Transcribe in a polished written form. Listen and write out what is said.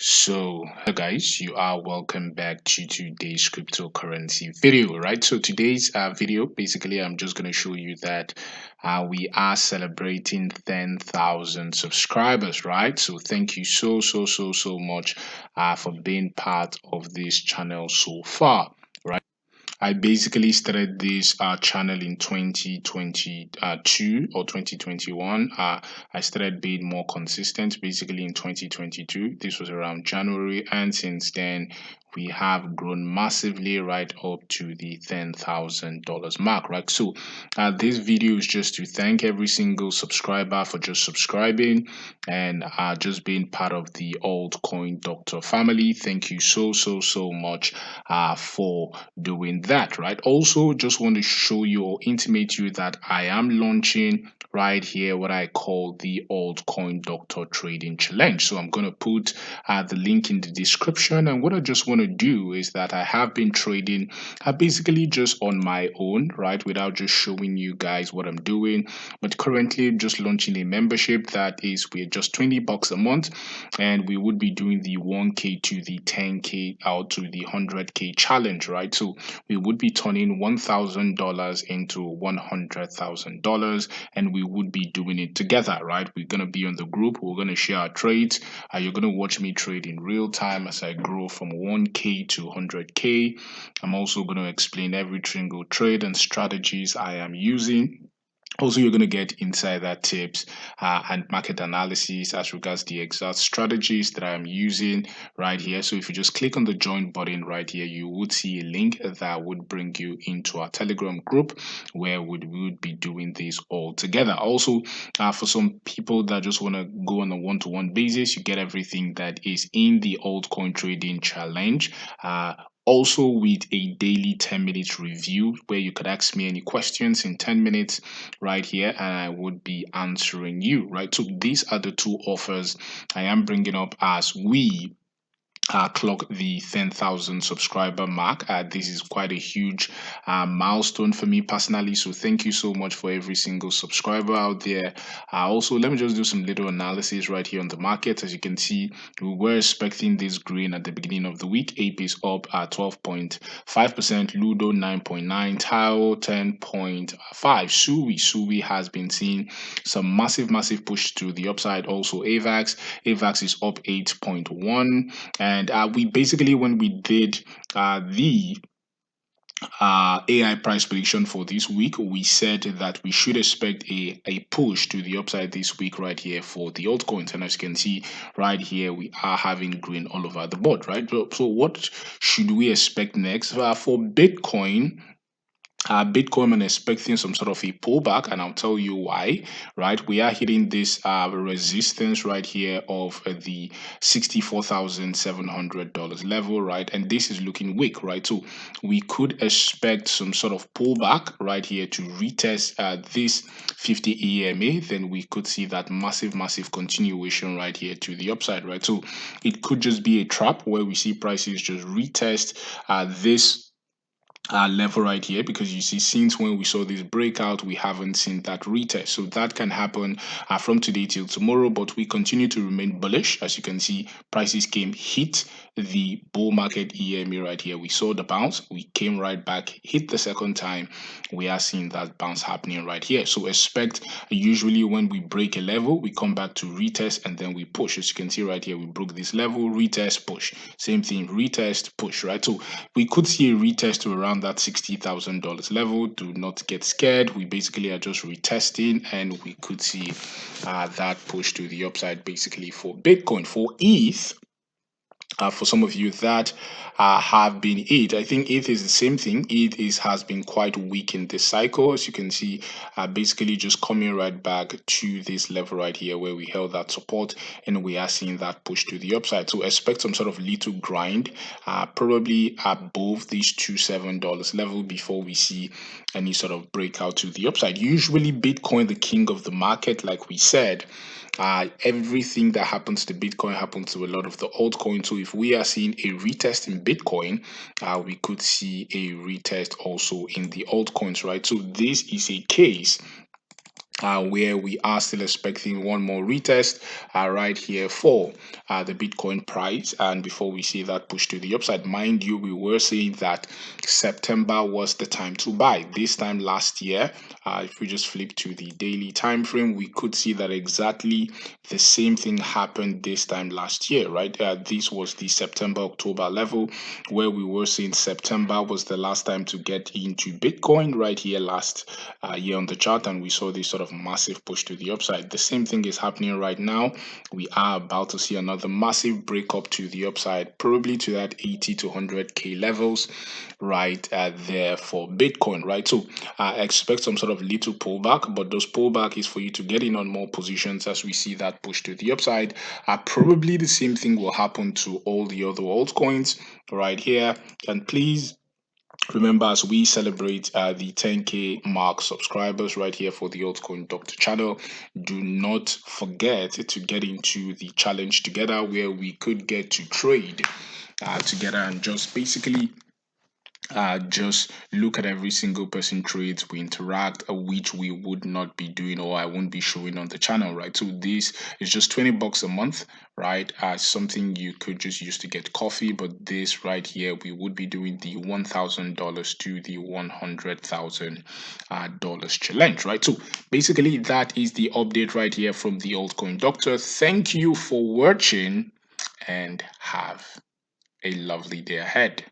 So, hello guys, you are welcome back to today's cryptocurrency video, right? So, today's video basically, I'm just going to show you that we are celebrating 10,000 subscribers, right? So, thank you so much for being part of this channel so far, right? I basically started this channel in 2022 or 2021. I started being more consistent basically in 2022. This was around January, and since then, we have grown massively right up to the $10,000 mark, right? So, this video is just to thank every single subscriber for just subscribing and just being part of the Altcoin Doctor family. Thank you so much for doing that, right? Also, just want to show you or intimate you that I am launching right here what I call the Altcoin Doctor Trading Challenge. So I'm going to put the link in the description. And what I just want to do is that I have been trading basically just on my own, right? Without just showing you guys what I'm doing. But currently, I'm just launching a membership that is we're just $20 a month, and we would be doing the 1K to the 10K out to the 100K challenge, right? So we would be turning $1,000 into $100,000, and we would be doing it together, right? We're going to be on the group, we're going to share our trades. You're going to watch me trade in real time as I grow from 1K to 100K. I'm also going to explain every single trade and strategies I am using. Also, you're going to get insider tips and market analysis as regards the exact strategies that I'm using right here. So if you just click on the join button right here, you would see a link that would bring you into our Telegram group where we would be doing this all together. Also, for some people that just want to go on a one-to-one basis, you get everything that is in the altcoin trading challenge. Also with a daily 10 minutes review where you could ask me any questions in 10 minutes right here, and I would be answering you, right? So these are the two offers I am bringing up as we clock the 10,000 subscriber mark. This is quite a huge milestone for me personally. So thank you so much for every single subscriber out there. Also, let me just do some little analysis right here on the market. As you can see, we were expecting this green at the beginning of the week. Ape is up at 12.5%, Ludo 9.9, Tao 10.5. Sui has been seeing some massive push to the upside. Also, AVAX is up 8.1. And we basically, when we did the AI price prediction for this week, we said that we should expect a push to the upside this week right here for the altcoins. And as you can see right here, we are having green all over the board, right? So what should we expect next? For Bitcoin, Bitcoin, I'm expecting some sort of a pullback, and I'll tell you why. Right, we are hitting this resistance right here of the $64,700 level, right, and this is looking weak, right? So we could expect some sort of pullback right here to retest this 50 EMA. Then we could see that massive continuation right here to the upside, right? So it could just be a trap where we see prices just retest this level right here, because you see since when we saw this breakout we haven't seen that retest. So that can happen from today till tomorrow, but we continue to remain bullish. As you can see, prices hit the bull market EMA right here. We saw the bounce, we came right back, hit the second time. We are seeing that bounce happening right here. So expect, usually when we break a level, we come back to retest and then we push. As you can see right here, we broke this level, retest, push, same thing, retest, push, right? So we could see a retest to around that $60,000 level. Do not get scared. We basically are just retesting, and we could see that push to the upside basically for Bitcoin. For ETH, for some of you that have been ETH, I think ETH is the same thing. ETH has been quite weak in this cycle. As you can see, basically just coming right back to this level right here where we held that support, and we are seeing that push to the upside. So expect some sort of little grind, probably above this $27 level before we see any sort of breakout to the upside. Usually Bitcoin, the king of the market, like we said, everything that happens to Bitcoin happens to a lot of the altcoins. So if we are seeing a retest in Bitcoin, we could see a retest also in the altcoins, right? So this is a case where we are still expecting one more retest right here for the Bitcoin price. And before we see that push to the upside, mind you, we were saying that September was the time to buy. This time last year, if we just flip to the daily time frame, we could see that exactly the same thing happened this time last year, right? This was the September October level where we were saying September was the last time to get into Bitcoin right here last year on the chart, and we saw this sort of massive push to the upside. The same thing is happening right now. We are about to see another massive break up to the upside, probably to that 80 to 100k levels right there for Bitcoin, right? So I expect some sort of little pullback, but those pullback is for you to get in on more positions as we see that push to the upside. Probably the same thing will happen to all the other altcoins right here. And please remember, as we celebrate the 10k mark subscribers right here for the Altcoin Doctor channel, do not forget to get into the challenge together where we could get to trade together and just basically just look at every single person trades we interact, which we would not be doing or I won't be showing on the channel, right? So this is just 20 bucks a month, right? Something you could just use to get coffee, but this right here, we would be doing the $1,000 to the $100,000 challenge, right? So basically that is the update right here from the Altcoin Doctor. Thank you for watching and have a lovely day ahead.